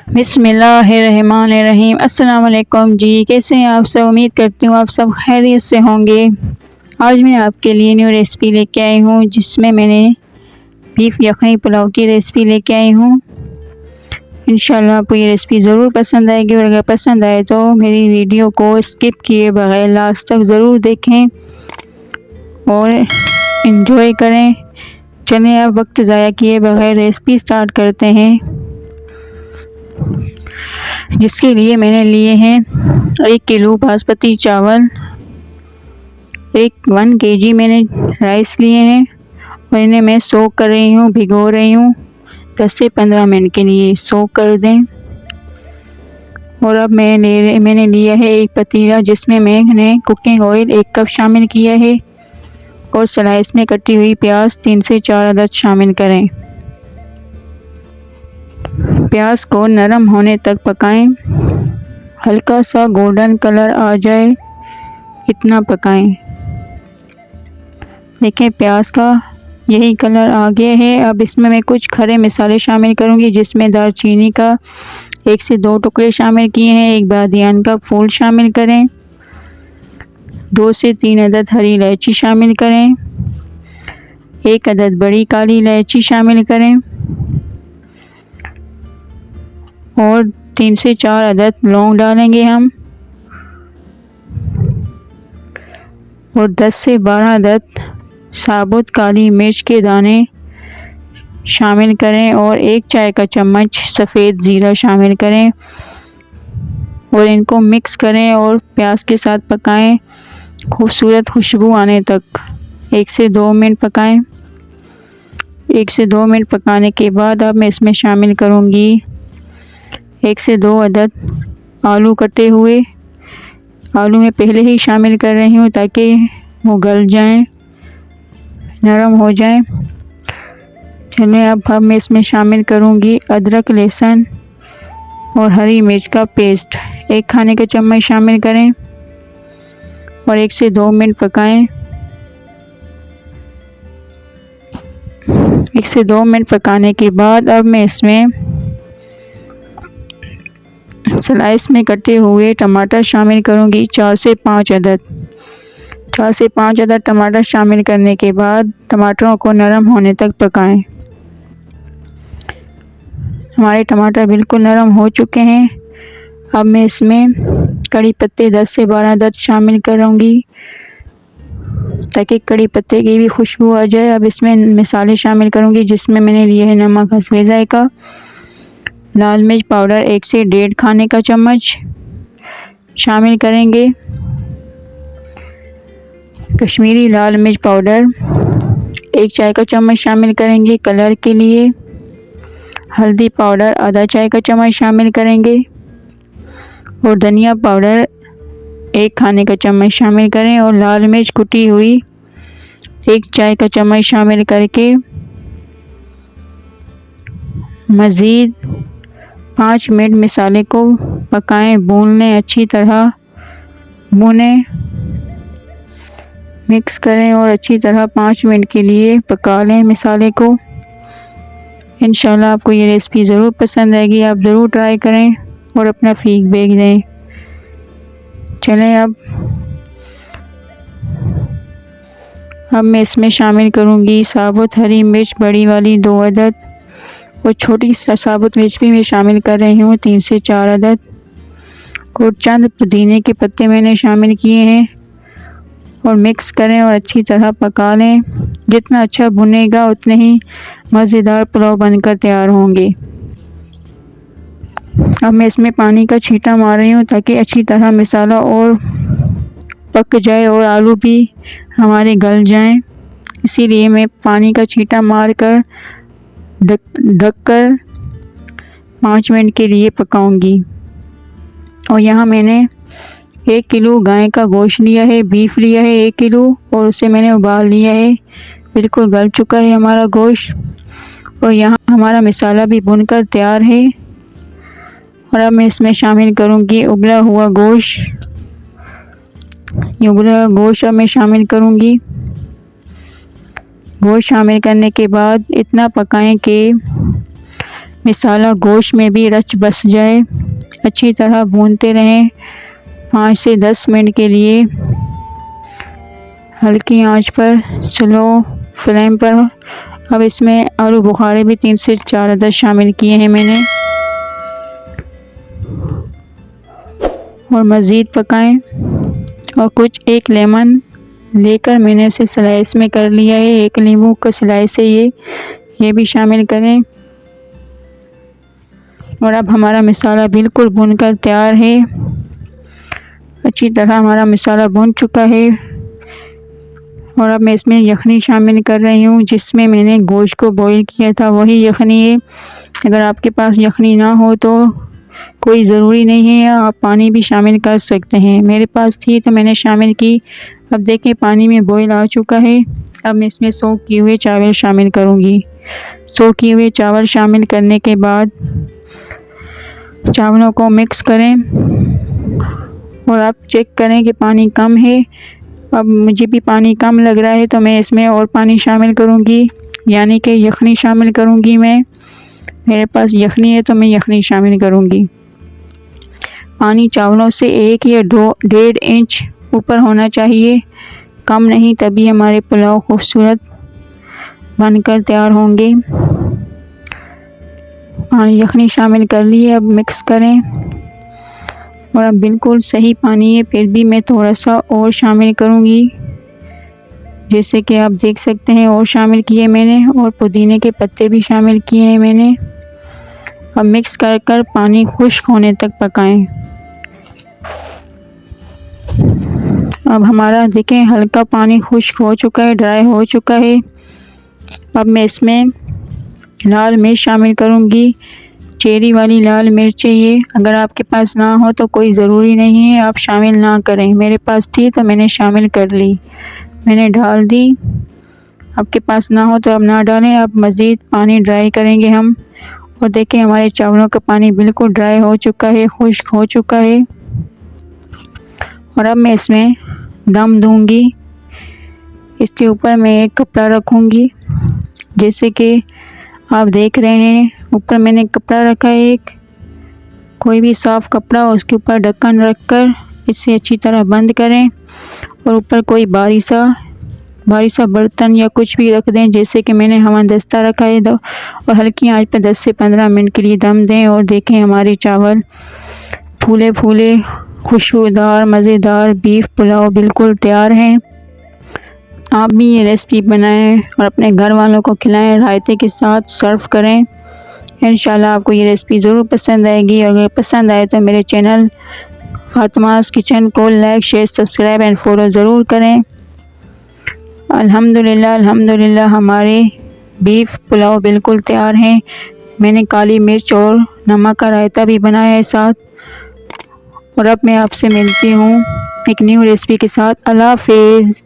बिस्मिल्लाहिर्रहमानिर्रहीम। अस्सलाम वालेकुम जी, कैसे हैं आप सब। उम्मीद करती हूँ आप सब खैरियत से होंगे। आज मैं आपके लिए न्यू रेसिपी लेके आई हूँ, जिसमें मैंने बीफ यखनी पुलाव की रेसिपी लेके आई हूँ। इंशाल्लाह आपको ये रेसिपी ज़रूर पसंद आएगी, और अगर पसंद आए तो मेरी वीडियो को स्किप किए बगैर लास्ट तक ज़रूर देखें और इन्जॉय करें। चलें अब वक्त ज़ाया किए बगैर रेसिपी स्टार्ट करते हैं। जिसके लिए मैंने लिए हैं 1 किलो बासमती चावल, 1 kg मैंने राइस लिए हैं, और इन्हें मैं सोक कर रही हूँ, भिगो रही हूँ 10 से 15 मिनट के लिए। सोक कर दें। और अब मैंने लिया है एक पतीला, जिसमें मैंने कुकिंग ऑयल 1 कप शामिल किया है, और स्लाइस में कटी हुई प्याज 3 से 4 अदद शामिल करें। प्याज को नरम होने तक पकाएं, हल्का सा गोल्डन कलर आ जाए इतना पकाएं। देखें प्याज का यही कलर आ गया है। अब इसमें मैं कुछ खड़े मसाले शामिल करूंगी, जिसमें दालचीनी का 1 से 2 टुकड़े शामिल किए हैं, 1 बादियान का फूल शामिल करें, 2 से 3 अदद हरी इलायची शामिल करें, 1 अदद बड़ी काली इलायची शामिल करें, और 3 से 4 अदद लौंग डालेंगे हम, और 10 से 12 अदद साबुत काली मिर्च के दाने शामिल करें, और 1 चाय का चम्मच सफ़ेद ज़ीरा शामिल करें, और इनको मिक्स करें और प्याज के साथ पकाएं खूबसूरत खुशबू आने तक। 1 से 2 मिनट पकाएं। 1 से 2 मिनट पकाने के बाद अब मैं इसमें शामिल करूंगी 1 से 2 अदद आलू कटे हुए। आलू मैं पहले ही शामिल कर रही हूँ ताकि वो गल जाएं, नरम हो जाएं। चलिए अब मैं इसमें शामिल करूँगी अदरक, लहसुन और हरी मिर्च का पेस्ट 1 खाने का चम्मच शामिल करें, और 1 से 2 मिनट पकाएं। 1 से 2 मिनट पकाने के बाद अब मैं इसमें स्लाइस में कटे हुए टमाटर शामिल करूंगी 4 से 5 अदद। 4 से 5 अदद टमाटर शामिल करने के बाद टमाटरों को नरम होने तक पकाएं। हमारे टमाटर बिल्कुल नरम हो चुके हैं। अब मैं इसमें कड़ी पत्ते 10 से 12 अदद शामिल करूंगी, ताकि कड़ी पत्ते की भी खुशबू आ जाए। अब इसमें मसाले शामिल करूंगी, जिसमें मैंने लिए है नमक हस्बे जायका, लाल मिर्च पाउडर 1 से 1.5 खाने का चम्मच शामिल करेंगे, कश्मीरी लाल मिर्च पाउडर 1 चाय का चम्मच शामिल करेंगे कलर के लिए, हल्दी पाउडर आधा चाय का चम्मच शामिल करेंगे, और धनिया पाउडर 1 खाने का चम्मच शामिल करें, और लाल मिर्च कुटी हुई 1 चाय का चम्मच शामिल करके मज़ीद 5 मिनट मसाले को पकाएं, भून लें, अच्छी तरह भूनें, मिक्स करें और अच्छी तरह 5 मिनट के लिए पका लें मसाले को। इंशाल्लाह आपको ये रेसिपी ज़रूर पसंद आएगी, आप ज़रूर ट्राई करें और अपना फीडबैक दें। चलें अब मैं इसमें शामिल करूंगी साबुत हरी मिर्च बड़ी वाली 2 अदद, और छोटी साबुत मिर्च भी मैं शामिल कर रही हूँ 3 से 4 अदद, और चंद पुदीने के पत्ते मैंने शामिल किए हैं, और मिक्स करें और अच्छी तरह पका लें। जितना अच्छा भुनेगा उतने ही मज़ेदार पुलाव बनकर तैयार होंगे। अब मैं इसमें पानी का छींटा मार रही हूँ, ताकि अच्छी तरह मसाला और पक जाए और आलू भी हमारे गल जाएं। इसीलिए मैं पानी का छींटा मारकर ढककर 5 मिनट के लिए पकाऊंगी। और यहाँ मैंने 1 किलो गाय का गोश्त लिया है, बीफ लिया है 1 किलो, और उसे मैंने उबाल लिया है। बिल्कुल गल चुका है हमारा गोश्त, और यहाँ हमारा मसाला भी भुनकर तैयार है। और अब मैं इसमें शामिल करूँगी उबला हुआ गोश्त। ये उबला हुआ गोश्त अब मैं शामिल करूँगी। गोश्त शामिल करने के बाद इतना पकाएं कि मसाला गोश्त में भी रच बस जाए। अच्छी तरह भूनते रहें 5 से 10 मिनट के लिए हल्की आंच पर, स्लो फ्लेम पर। अब इसमें आलू बुखारे भी 3 से 4 अदद शामिल किए हैं मैंने और मज़ीद पकाएं। और कुछ एक लेमन लेकर मैंने इसे स्लाइस में कर लिया है, एक नींबू का स्लाइस है ये भी शामिल करें। और अब हमारा मसाला बिल्कुल भुनकर तैयार है। अच्छी तरह हमारा मसाला भुन चुका है और अब मैं इसमें यखनी शामिल कर रही हूँ, जिसमें मैंने गोश्त को बॉईल किया था वही यखनी है। अगर आपके पास यखनी ना हो तो कोई ज़रूरी नहीं है, आप पानी भी शामिल कर सकते हैं। मेरे पास थी तो मैंने शामिल की। अब देखें पानी में बॉईल आ चुका है। अब मैं इसमें सोक किए हुए चावल शामिल करूँगी। सोक किए हुए चावल शामिल करने के बाद चावलों को मिक्स करें और आप चेक करें कि पानी कम है। अब मुझे भी पानी कम लग रहा है तो मैं इसमें और पानी शामिल करूँगी, यानी कि यखनी शामिल करूँगी। मेरे पास यखनी है तो मैं यखनी शामिल करूँगी। पानी चावलों से 1 या 1.5 इंच ऊपर होना चाहिए, कम नहीं, तभी हमारे पुलाव खूबसूरत बनकर तैयार होंगे। पानी यखनी शामिल कर लिए, अब मिक्स करें। और अब बिल्कुल सही पानी है, फिर भी मैं थोड़ा सा और शामिल करूँगी, जैसे कि आप देख सकते हैं और शामिल किए मैंने, और पुदीने के पत्ते भी शामिल किए हैं मैंने। अब मिक्स कर पानी खुश्क होने तक पकाएं। अब हमारा देखें हल्का पानी खुश्क हो चुका है, ड्राई हो चुका है। अब मैं इसमें लाल मिर्च शामिल करूँगी, चेरी वाली लाल मिर्च ये। अगर आपके पास ना हो तो कोई ज़रूरी नहीं है, आप शामिल ना करें। मेरे पास थी तो मैंने शामिल कर ली, मैंने डाल दी। आपके पास ना हो तो अब ना डालें। अब मज़ीद पानी ड्राई करेंगे हम। और देखें हमारे चावलों का पानी बिल्कुल ड्राई हो चुका है, खुश्क हो चुका है। और अब मैं इसमें दम दूंगी। इसके ऊपर मैं एक कपड़ा रखूँगी, जैसे कि आप देख रहे हैं ऊपर मैंने कपड़ा रखा है एक, कोई भी साफ़ कपड़ा, उसके ऊपर ढक्कन रखकर इसे अच्छी तरह बंद करें। और ऊपर कोई भारी सा बर्तन या कुछ भी रख दें, जैसे कि मैंने हवादस्ता रखा है दो, और हल्की आंच पर 10 से 15 मिनट के लिए दम दें। और देखें हमारे चावल फूले फूले खुशबूदार मज़ेदार बीफ पुलाव बिल्कुल तैयार हैं। आप भी ये रेसिपी बनाएं और अपने घर वालों को खिलाएं, रायते के साथ सर्व करें। इंशाल्लाह आपको ये रेसिपी ज़रूर पसंद आएगी। और अगर पसंद आए तो मेरे चैनल फातिमास किचन को like, share, subscribe and follow ज़रूर करें। अल्हम्दुलिल्लाह हमारे बीफ पुलाव बिल्कुल तैयार हैं। मैंने काली मिर्च और नमक का रायता भी बनाया है साथ। और अब मैं आपसे मिलती हूँ एक न्यू रेसिपी के साथ। अल्लाह हाफ़िज़।